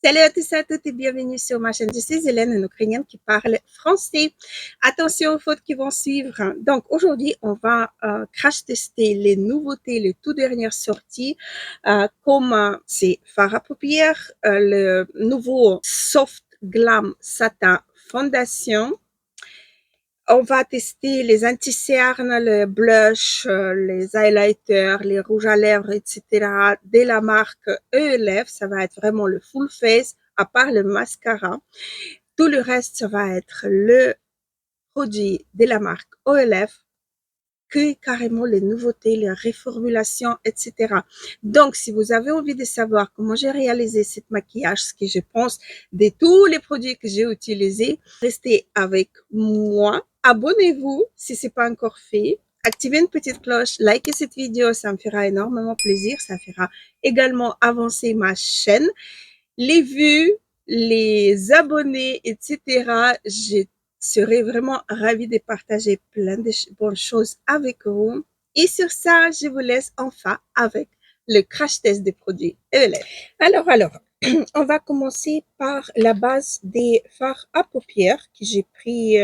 Salut à tous et à toutes et bienvenue sur ma chaîne. Je suis Hélène, une Ukrainienne qui parle français. Attention aux fautes qui vont suivre. Donc aujourd'hui, on va crash tester les nouveautés, les tout dernières sorties, comme c'est fard à paupières, le nouveau Soft Glam Satin Fondation. On va tester les anti-cernes, le blush, les highlighters, les rouges à lèvres, etc. de la marque ELF. Ça va être vraiment le full face, à part le mascara. Tout le reste, ça va être le produit de la marque ELF, que carrément les nouveautés, les reformulations, etc. Donc, si vous avez envie de savoir comment j'ai réalisé ce maquillage, ce que je pense de tous les produits que j'ai utilisés, restez avec moi. Abonnez-vous si ce n'est pas encore fait. Activez une petite cloche, likez cette vidéo, ça me fera énormément plaisir. Ça fera également avancer ma chaîne. Les vues, les abonnés, etc. Je serai vraiment ravie de partager plein de bonnes choses avec vous. Et sur ça, je vous laisse enfin avec le crash test des produits ELF. Alors, on va commencer par la base des fards à paupières que j'ai pris,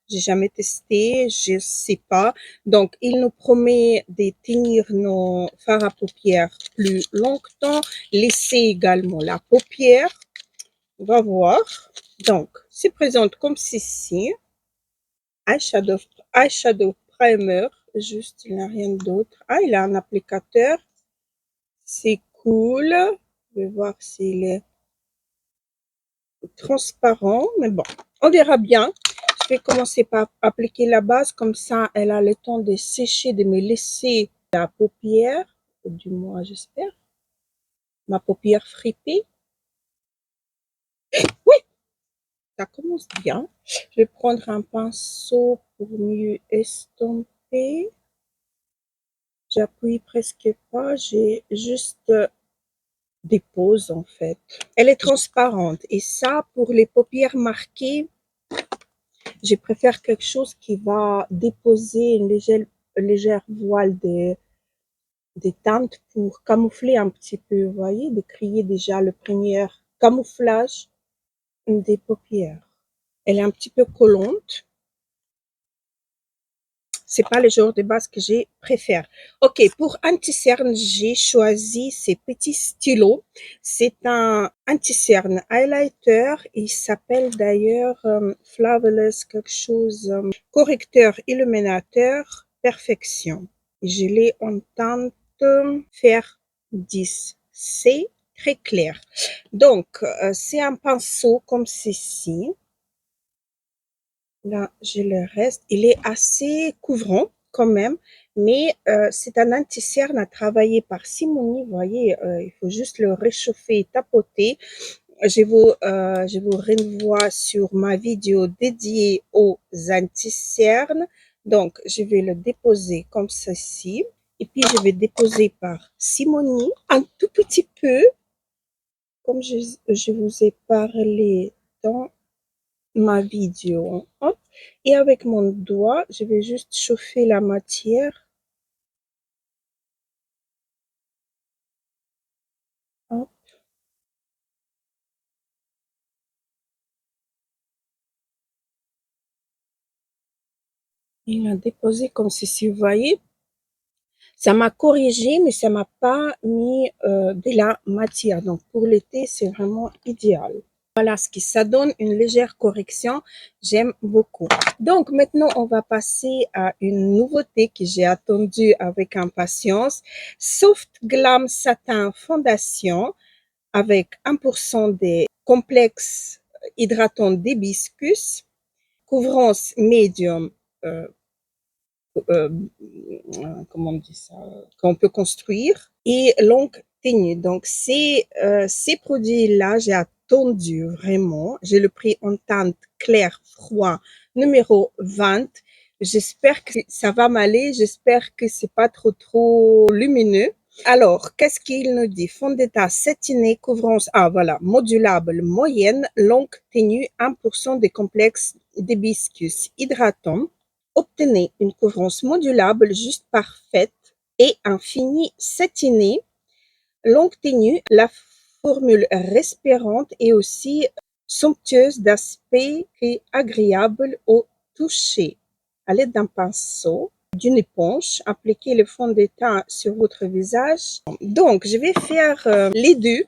j'ai jamais testé, je sais pas. Donc, il nous promet de tenir nos fards à paupières plus longtemps, laisser également la paupière. On va voir. Donc, c'est présente comme ceci. Eyeshadow primer, juste, il n'y a rien d'autre. Ah, il a un applicateur. C'est cool. Je vais voir s'il est transparent, mais bon, on verra bien. Je vais commencer par appliquer la base, comme ça, elle a le temps de sécher, de me laisser la paupière, du moins, j'espère. Ma paupière fripée. Oui, ça commence bien. Je vais prendre un pinceau pour mieux estomper. J'appuie presque pas, j'ai juste des pauses en fait. Elle est transparente et ça, pour les paupières marquées, je préfère quelque chose qui va déposer une légère voile de teintes pour camoufler un petit peu, vous voyez, de créer déjà le premier camouflage des paupières. Elle est un petit peu collante. C'est pas le genre de base que je préfère. Ok, pour anti-cerne, j'ai choisi ces petits stylos. C'est un anti-cerne highlighter. Il s'appelle d'ailleurs Flavolous quelque chose, correcteur illuminateur perfection. Je l'ai en teinte fer 10. C'est très clair. Donc, c'est un pinceau comme ceci. Là, j'ai le reste. Il est assez couvrant quand même, mais c'est un anti-cerne à travailler par Simoni. Vous voyez, il faut juste le réchauffer et tapoter. Je vous renvoie sur ma vidéo dédiée aux anti-cernes. Donc, je vais le déposer comme ceci. Et puis, je vais déposer par Simoni un tout petit peu, comme je vous ai parlé dans ma vidéo. Hop. Et avec mon doigt, je vais juste chauffer la matière. Hop. Il a déposé comme ceci, vous voyez. Ça m'a corrigé, mais ça m'a pas mis de la matière. Donc, pour l'été, c'est vraiment idéal. Voilà ce qui ça donne une légère correction. J'aime beaucoup. Donc, maintenant, on va passer à une nouveauté que j'ai attendue avec impatience. Soft Glam Satin Fondation avec 1% des complexes hydratants d'hibiscus, couvrance médium, euh, euh, comment on dit ça, qu'on peut construire, et longue tenue. Donc, ces produits-là, j'ai attendu vraiment. J'ai le prix en teinte clair froid numéro 20. J'espère que ça va m'aller. J'espère que c'est pas trop lumineux. Alors, qu'est-ce qu'il nous dit? Fond de teint satiné, couvrance, ah voilà, modulable, moyenne, longue tenue, 1% des complexes d'hibiscus hydratant. Obtenez une couvrance modulable juste parfaite et un fini satiné, longue tenue. La formule respirante et aussi somptueuse d'aspect et agréable au toucher. À l'aide d'un pinceau, d'une éponge, appliquez le fond de teint sur votre visage. Donc, je vais faire les deux.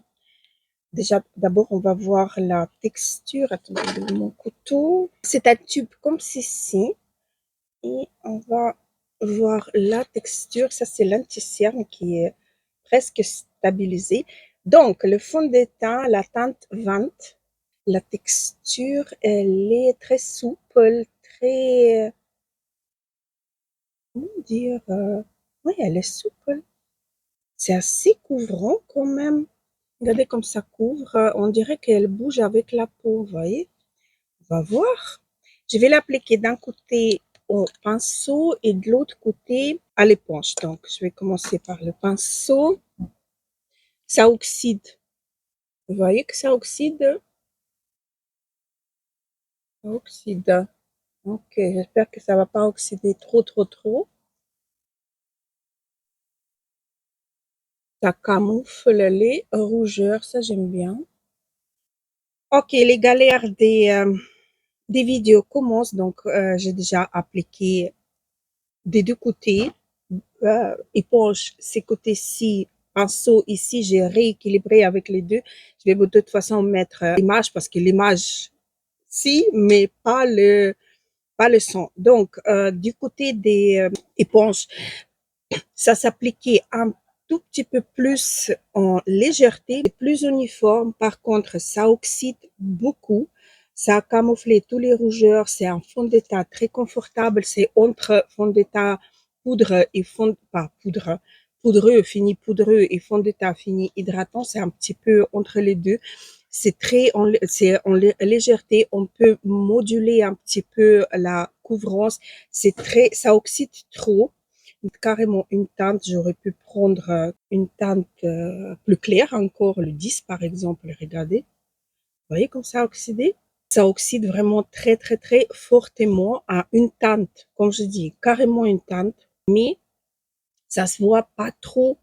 Déjà, d'abord, on va voir la texture. Attendez, mon couteau. C'est un tube comme ceci. Et on va voir la texture. Ça, c'est l'anti-cerne qui est presque stabilisé. Donc, le fond de teint, la teinte 20. La texture, elle est très souple, très, comment dire, oui, elle est souple. C'est assez couvrant quand même. Regardez comme ça couvre. On dirait qu'elle bouge avec la peau, vous voyez. On va voir. Je vais l'appliquer d'un côté au pinceau et de l'autre côté à l'éponge. Donc, je vais commencer par le pinceau. Ça oxyde. Vous voyez que ça oxyde? Ça oxyde. Ok, j'espère que ça va pas oxyder trop, trop, trop. Ça camoufle les rougeurs, ça j'aime bien. Ok, les galères des vidéos commencent. Donc, j'ai déjà appliqué des deux côtés. Éponge, ces côtés-ci, pinceau ici, j'ai rééquilibré avec les deux. Je vais de toute façon mettre l'image parce que l'image, si, mais pas le son. Donc, du côté des éponges, ça s'appliquait un tout petit peu plus en légèreté, plus uniforme. Par contre, ça oxyde beaucoup. Ça a camouflé tous les rougeurs. C'est un fond de teint très confortable. C'est entre fond de teint poudre et fond, pas poudre, poudreux, fini poudreux et fond de teint fini hydratant. C'est un petit peu entre les deux. C'est en légèreté. On peut moduler un petit peu la couvrance. Ça oxyde trop carrément une teinte. J'aurais pu prendre une teinte plus claire encore, le 10 par exemple. Regardez, vous voyez comme ça oxydé? Ça oxyde vraiment très très très fortement à une teinte, comme je dis, carrément une teinte, mais ça se voit pas trop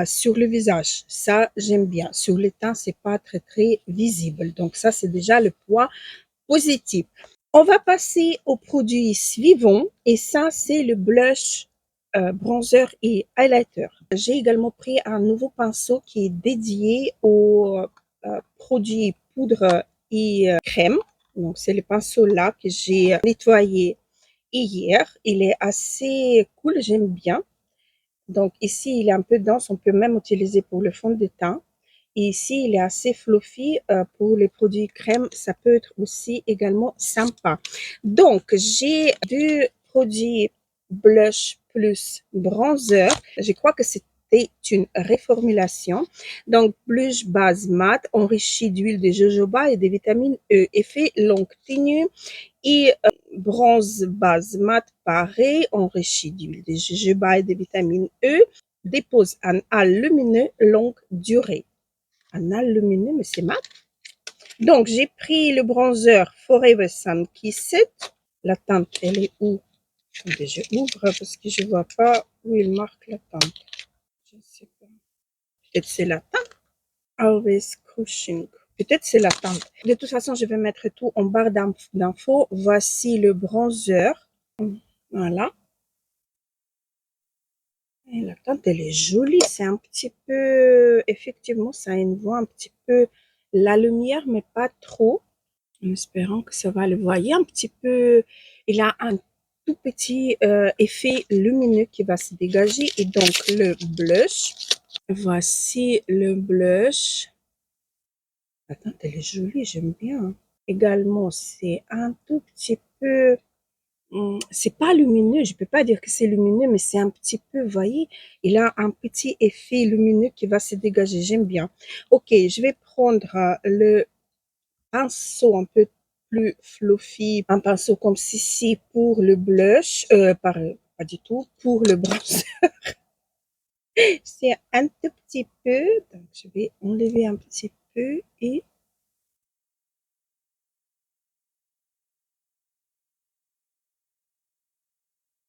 sur le visage. Ça, j'aime bien. Sur le teint, c'est pas très très visible. Donc ça, c'est déjà le point positif. On va passer au produit suivant et ça, c'est le blush, bronzer et highlighter. J'ai également pris un nouveau pinceau qui est dédié aux produits poudre et crème. Donc, c'est le pinceau là que j'ai nettoyé hier. Il est assez cool, j'aime bien. Donc, ici, il est un peu dense. On peut même utiliser pour le fond de teint. Et ici, il est assez fluffy pour les produits crème. Ça peut être aussi également sympa. Donc, j'ai deux produits blush plus bronzer. Je crois que c'était une reformulation. Donc, blush base mat enrichi d'huile de jojoba et de vitamine E. Effet longue tenue et bronze base mat pareil, enrichi d'huile de jojoba et de vitamine E. Dépose un halo lumineux longue durée. Un halo lumineux, mais c'est mat. Donc, j'ai pris le bronzer Forever Sun Kiss. La teinte, elle est où? Attendez, je ouvre parce que je vois pas où il marque la teinte. Je ne sais pas. Peut-être c'est la teinte. Always Crushing. Peut-être c'est la teinte. De toute façon, je vais mettre tout en barre d'infos. Voici le bronzer. Voilà. Et la teinte, elle est jolie. C'est un petit peu, effectivement, ça a une voix un petit peu la lumière, mais pas trop. En espérant que ça va le voyer un petit peu. Il a un tout petit effet lumineux qui va se dégager. Et donc, le blush. Voici le blush. La teinte, elle est jolie, j'aime bien. Également, c'est un tout petit peu, c'est pas lumineux, je peux pas dire que c'est lumineux, mais c'est un petit peu, vous voyez, il a un petit effet lumineux qui va se dégager, j'aime bien. Ok, je vais prendre le pinceau un peu plus fluffy, un pinceau comme ceci pour le blush, pas du tout, pour le bronzer. C'est un tout petit peu, donc je vais enlever un petit peu et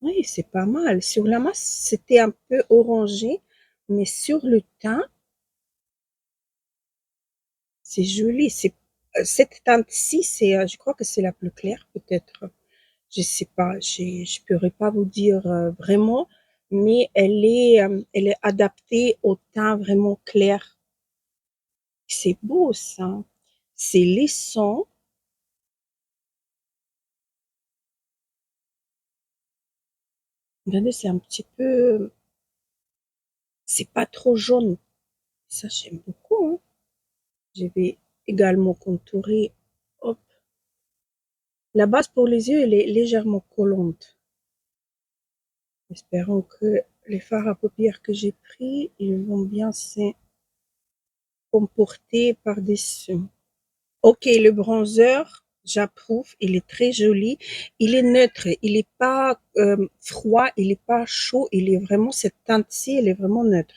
oui, c'est pas mal. Sur la masse, c'était un peu orangé, mais sur le teint, C'est joli. Cette teinte-ci, je crois que c'est la plus claire peut-être. Je sais pas, je pourrais pas vous dire vraiment, mais elle est adaptée au teint vraiment clair. C'est beau ça. C'est lissant. Regardez, c'est un petit peu, c'est pas trop jaune. Ça, j'aime beaucoup, hein. Je vais également contourer. Hop. La base pour les yeux, elle est légèrement collante. Espérons que les fards à paupières que j'ai pris, ils vont bien se comporter par-dessus. Ok, le bronzer, j'approuve, il est très joli. Il est neutre, il n'est pas froid, il n'est pas chaud, il est vraiment, cette teinte-ci, elle est vraiment neutre.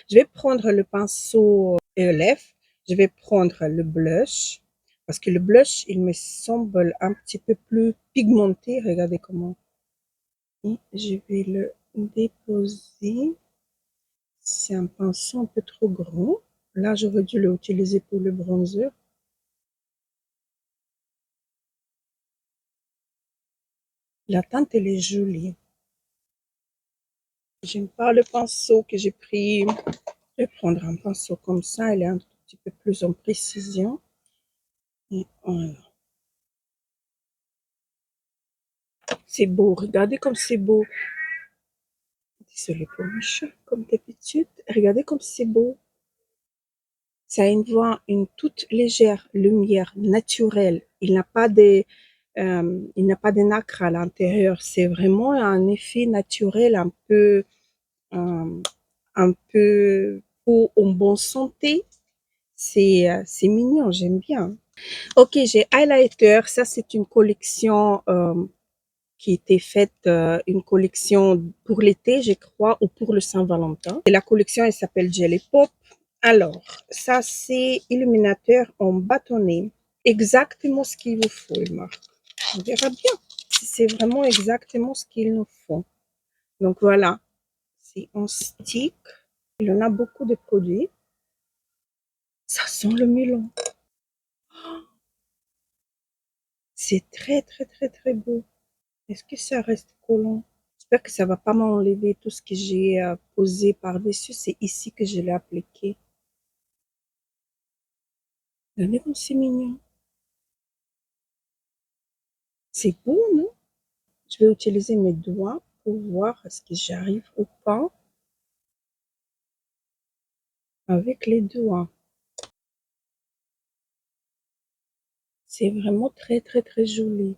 Je vais prendre le pinceau ELF, je vais prendre le blush, parce que le blush, il me semble un petit peu plus pigmenté. Regardez comment. Et je vais le déposer. C'est un pinceau un peu trop grand. Là, j'aurais dû l'utiliser pour le bronzer. La teinte, elle est jolie. J'aime pas le pinceau que j'ai pris. Je vais prendre un pinceau comme ça, il est un petit peu plus en précision. Et voilà. C'est beau, regardez comme c'est beau. Désolée pour mon chat, comme d'habitude. Regardez comme c'est beau. Ça envoie une toute légère lumière naturelle. Il n'a pas de nacre à l'intérieur. C'est vraiment un effet naturel, euh, un peu peau en bonne santé. C'est mignon, j'aime bien. Ok, j'ai highlighter. Ça, c'est une collection qui était faite, une collection pour l'été, je crois, ou pour le Saint-Valentin. Et la collection, elle s'appelle Jelly Pop. Alors, ça, c'est illuminateur en bâtonnet. Exactement ce qu'il vous faut, Marc. On verra bien si c'est vraiment exactement ce qu'il nous faut. Donc voilà, c'est en stick. Il y en a beaucoup de produits. Ça sent le melon. C'est très, très, très, très beau. Est-ce que ça reste collant? J'espère que ça va pas m'enlever tout ce que j'ai posé par-dessus. C'est ici que je l'ai appliqué. Regardez comme c'est mignon. C'est beau, non? Je vais utiliser mes doigts pour voir est-ce que j'arrive ou pas avec les doigts. C'est vraiment très, très, très joli.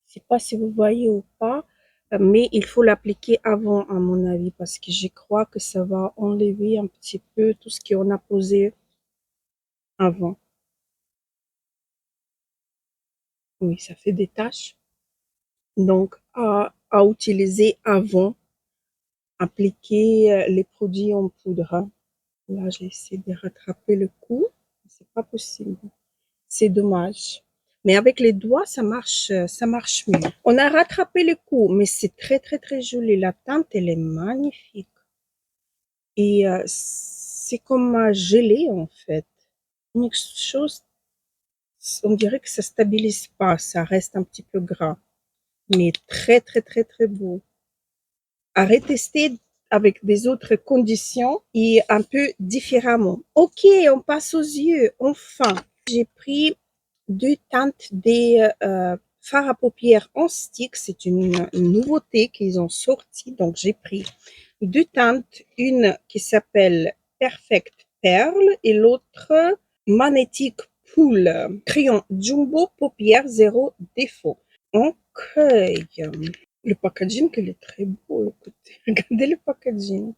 Je sais pas si vous voyez ou pas, mais il faut l'appliquer avant, à mon avis, parce que je crois que ça va enlever un petit peu tout ce qu'on a posé avant. Oui, ça fait des taches. Donc, à utiliser avant, appliquer les produits en poudre. Là, j'essaie de rattraper le coup. C'est pas possible. C'est dommage. Mais avec les doigts, ça marche mieux. On a rattrapé le coup, mais c'est très, très, très joli. La teinte, elle est magnifique. Et c'est comme gelé, en fait. Une chose, on dirait que ça stabilise pas. Ça reste un petit peu gras. Mais très, très, très, très beau. À retester avec des autres conditions et un peu différemment. Ok, on passe aux yeux. Enfin, j'ai pris deux teintes des fards à paupières en stick. C'est une nouveauté qu'ils ont sorti. Donc, j'ai pris deux teintes. Une qui s'appelle Perfect Pearl et l'autre Magnetic Pool. Crayon Jumbo Paupières zéro défaut. Ok. Le packaging, il est très beau. Écoutez, regardez le packaging.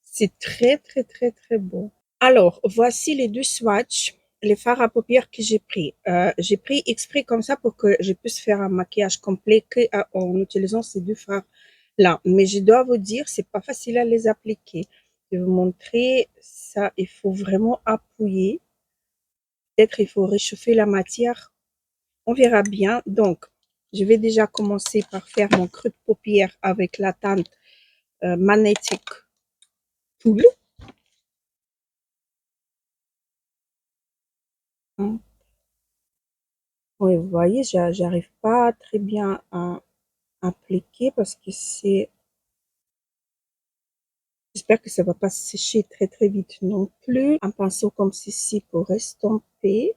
C'est très, très, très, très beau. Alors, voici les deux swatchs, les fards à paupières que j'ai pris. J'ai pris exprès comme ça pour que je puisse faire un maquillage complet en utilisant ces deux fards-là. Mais je dois vous dire, c'est pas facile à les appliquer. Je vais vous montrer ça. Il faut vraiment appuyer. Peut-être il faut réchauffer la matière. On verra bien. Donc, je vais déjà commencer par faire mon creux de paupière avec la teinte Magnetic Pool. Oui, vous voyez, j'arrive pas très bien à appliquer parce que c'est... J'espère que ça va pas sécher très très vite non plus. Un pinceau comme ceci pour estomper.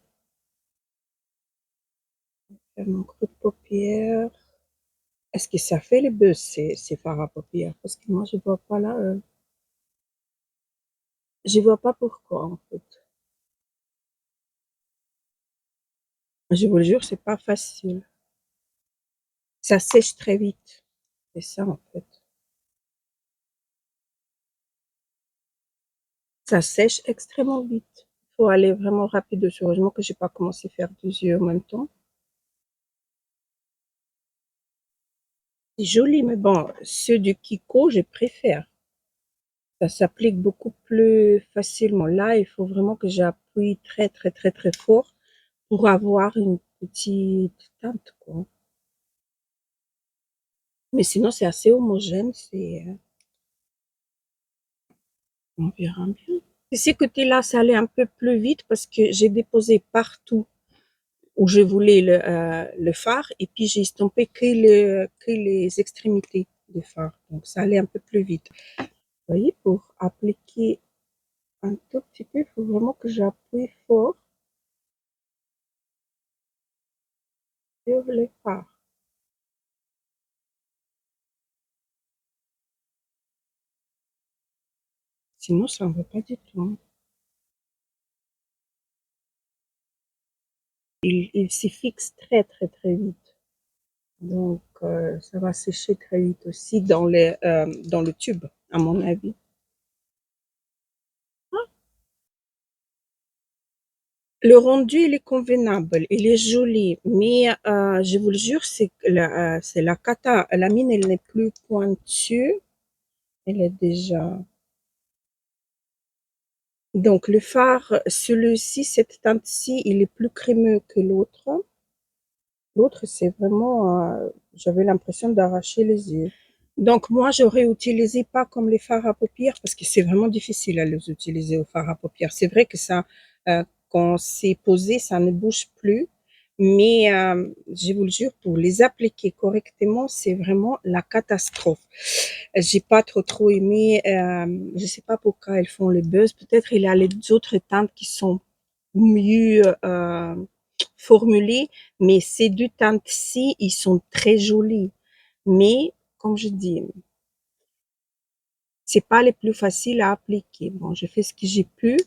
Faire mon creux de paupière. Est-ce que ça fait les buzz, ces fards à paupières? Parce que moi, je vois pas là. Je vois pas pourquoi, en fait. Je vous le jure, c'est pas facile. Ça sèche très vite. C'est ça, en fait. Ça sèche extrêmement vite. Il faut aller vraiment rapide dessus. Heureusement que j'ai pas commencé à faire 2 yeux en même temps. C'est joli, mais bon, ceux du Kiko, je préfère. Ça s'applique beaucoup plus facilement. Là, il faut vraiment que j'appuie très, très, très, très fort pour avoir une petite teinte, quoi. Mais sinon, c'est assez homogène. On verra bien. De ce côté-là, ça allait un peu plus vite parce que j'ai déposé partout où je voulais le fard et puis j'ai estampé que les extrémités du fard. Donc, ça allait un peu plus vite. Vous voyez, pour appliquer un tout petit peu, il faut vraiment que j'appuie fort sur le fard. Sinon, ça ne va pas du tout. Il s'y fixe très, très, très vite. Donc, ça va sécher très vite aussi dans le tube, à mon avis. Le rendu, il est convenable, il est joli, mais je vous le jure, c'est la cata. La mine, elle n'est plus pointue. Elle est déjà... Donc, le fard, celui-ci, cette teinte-ci, il est plus crémeux que l'autre. L'autre, c'est vraiment... j'avais l'impression d'arracher les yeux. Donc, moi, j'aurais utilisé pas comme les fards à paupières parce que c'est vraiment difficile à les utiliser au fard à paupières. C'est vrai que ça, quand c'est posé, ça ne bouge plus. Mais je vous le jure, pour les appliquer correctement, c'est vraiment la catastrophe. J'ai pas trop aimé. Je sais pas pourquoi elles font le buzz. Peut-être il y a les autres teintes qui sont mieux formulées, mais ces deux teintes-ci, ils sont très jolis. Mais comme je dis, c'est pas les plus faciles à appliquer. Bon, j'ai fait ce que j'ai pu.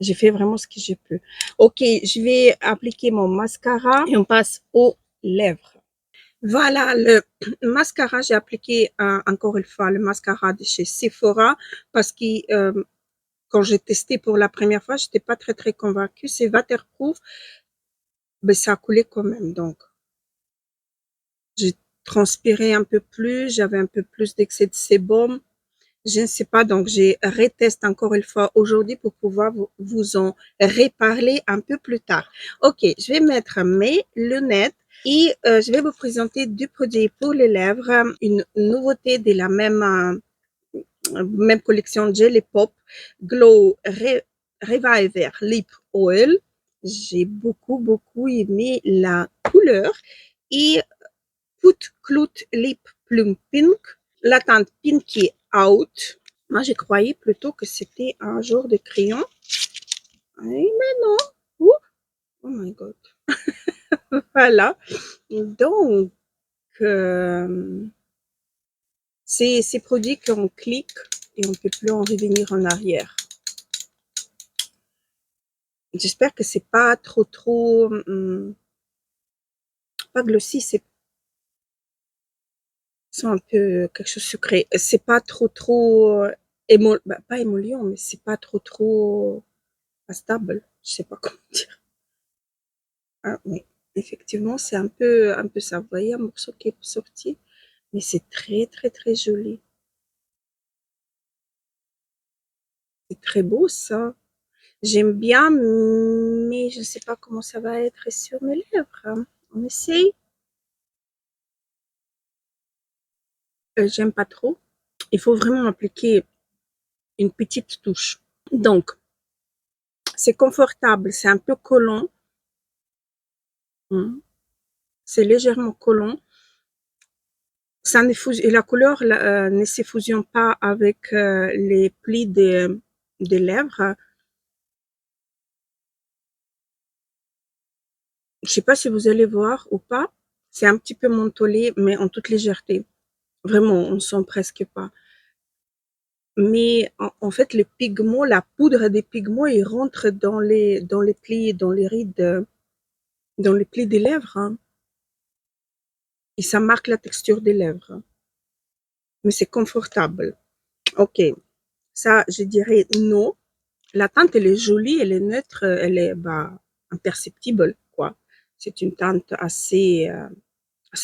J'ai fait vraiment ce que j'ai pu. Ok, je vais appliquer mon mascara et on passe aux lèvres. Voilà, le mascara, j'ai appliqué encore une fois le mascara de chez Sephora parce que quand j'ai testé pour la première fois, j'étais pas très convaincue. C'est waterproof, mais ça a coulé quand même. Donc, j'ai transpiré un peu plus, j'avais un peu plus d'excès de sébum. Je ne sais pas, donc j'ai retesté encore une fois aujourd'hui pour pouvoir vous en reparler un peu plus tard. Ok, je vais mettre mes lunettes et je vais vous présenter deux produits pour les lèvres, une nouveauté de la même collection Jelly Pop Glow Reviver Lip Oil. J'ai beaucoup aimé la couleur et Put Clout Lip Plum Pink, la teinte Pinky Out. Moi, je croyais plutôt que c'était un genre de crayon. Mais non. Ouh, oh my god. Voilà. Donc, c'est ces produits qu'on clique et on ne peut plus en revenir en arrière. J'espère que c'est pas trop, pas glossy, c'est un peu quelque chose de sucré. C'est pas trop, pas émollient, mais c'est pas trop pas stable. Je sais pas comment dire. Ah oui, effectivement, c'est un peu ça. Vous voyez un morceau qui est sorti, mais c'est très joli. C'est très beau ça. J'aime bien, mais je ne sais pas comment ça va être sur mes lèvres, hein. On essaye. J'aime pas trop. Il faut vraiment appliquer une petite touche. Donc, c'est confortable, c'est un peu collant. C'est légèrement collant. Ça ne et la couleur ne se fusionne pas avec les plis des lèvres. Je sais pas si vous allez voir ou pas. C'est un petit peu mentholé, mais en toute légèreté. Vraiment, on sent presque pas. Mais en fait, le pigment, la poudre des pigments, il rentre dans les plis, dans les rides, dans les plis des lèvres, hein, et ça marque la texture des lèvres. Mais c'est confortable. Ok, ça, je dirais non. La teinte, elle est jolie, elle est neutre, elle est bah, imperceptible, quoi. C'est une teinte assez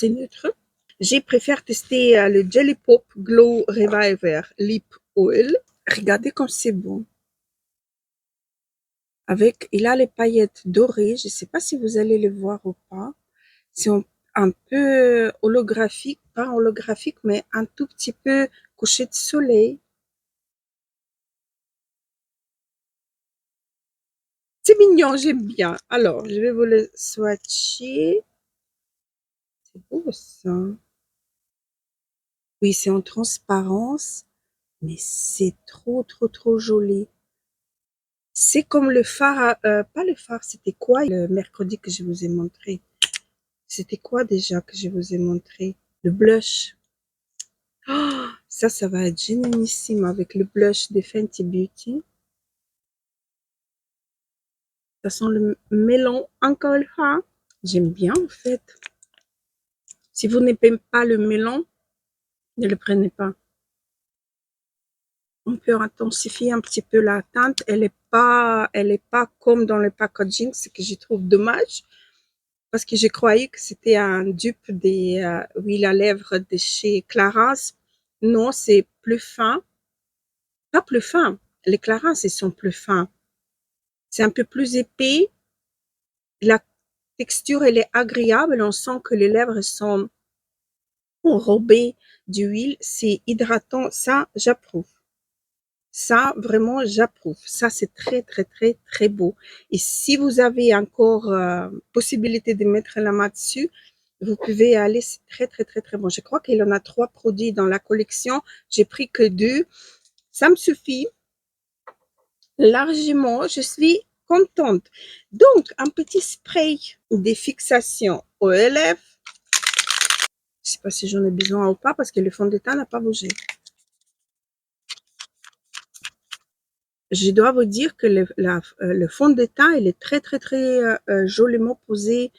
neutre. J'ai préféré tester le Jelly Pop Glow Reviver Lip Oil. Regardez comme c'est bon. Avec, il a les paillettes dorées. Je ne sais pas si vous allez les voir ou pas. C'est un peu holographique, pas holographique, mais un tout petit peu couché de soleil. C'est mignon, j'aime bien. Alors, je vais vous le swatcher. C'est beau ça. Oui, c'est en transparence, mais c'est trop joli. C'est comme le phare, pas le phare, c'était quoi le mercredi que je vous ai montré? C'était quoi déjà que je vous ai montré? Le blush. Oh, ça va être génialissime avec le blush de Fenty Beauty. Ça sent le melon encore une fois. J'aime bien en fait. Si vous n'aimez pas le melon, ne le prenez pas. On peut intensifier un petit peu la teinte. Elle est pas comme dans le packaging, ce que je trouve dommage. Parce que je croyais que c'était un dupe des huiles à lèvres de chez Clarins. Non, c'est plus fin. Pas plus fin. Les Clarins, ils sont plus fins. C'est un peu plus épais. La texture, elle est agréable. On sent que les lèvres sont enrobées d'huile. C'est hydratant. Ça, j'approuve. Ça, vraiment, j'approuve. Ça, c'est très beau. Et si vous avez encore possibilité de mettre la main dessus, vous pouvez aller, c'est très bon. Je crois qu'il en a 3 produits dans la collection. J'ai pris que 2. Ça me suffit largement. Je suis contente. Donc, un petit spray de fixation OLF. Je sais pas si j'en ai besoin ou pas parce que le fond de teint n'a pas bougé. Je dois vous dire que le fond de teint, il est très joliment posé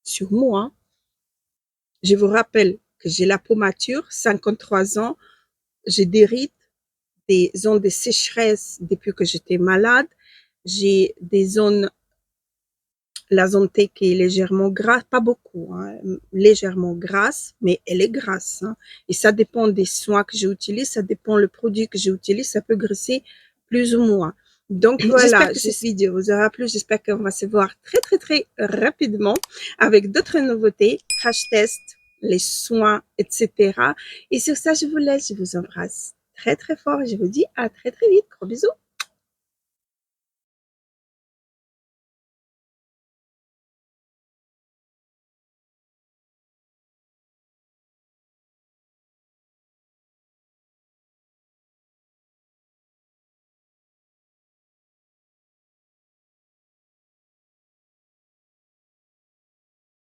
sur moi. Je vous rappelle que j'ai la peau mature, 53 ans, j'ai des rides, des zones de sécheresse depuis que j'étais malade, j'ai des zones, la zone T qui est légèrement grasse, pas beaucoup, hein, légèrement grasse, mais elle est grasse. Hein, et ça dépend des soins que j'utilise, ça dépend le produit que j'utilise, ça peut graisser plus ou moins. Donc voilà, que cette vidéo vous aura plu. J'espère qu'on va se voir très rapidement avec d'autres nouveautés, crash test, les soins, etc. Et sur ça, je vous laisse, je vous embrasse très fort et je vous dis à très vite. Gros bisous.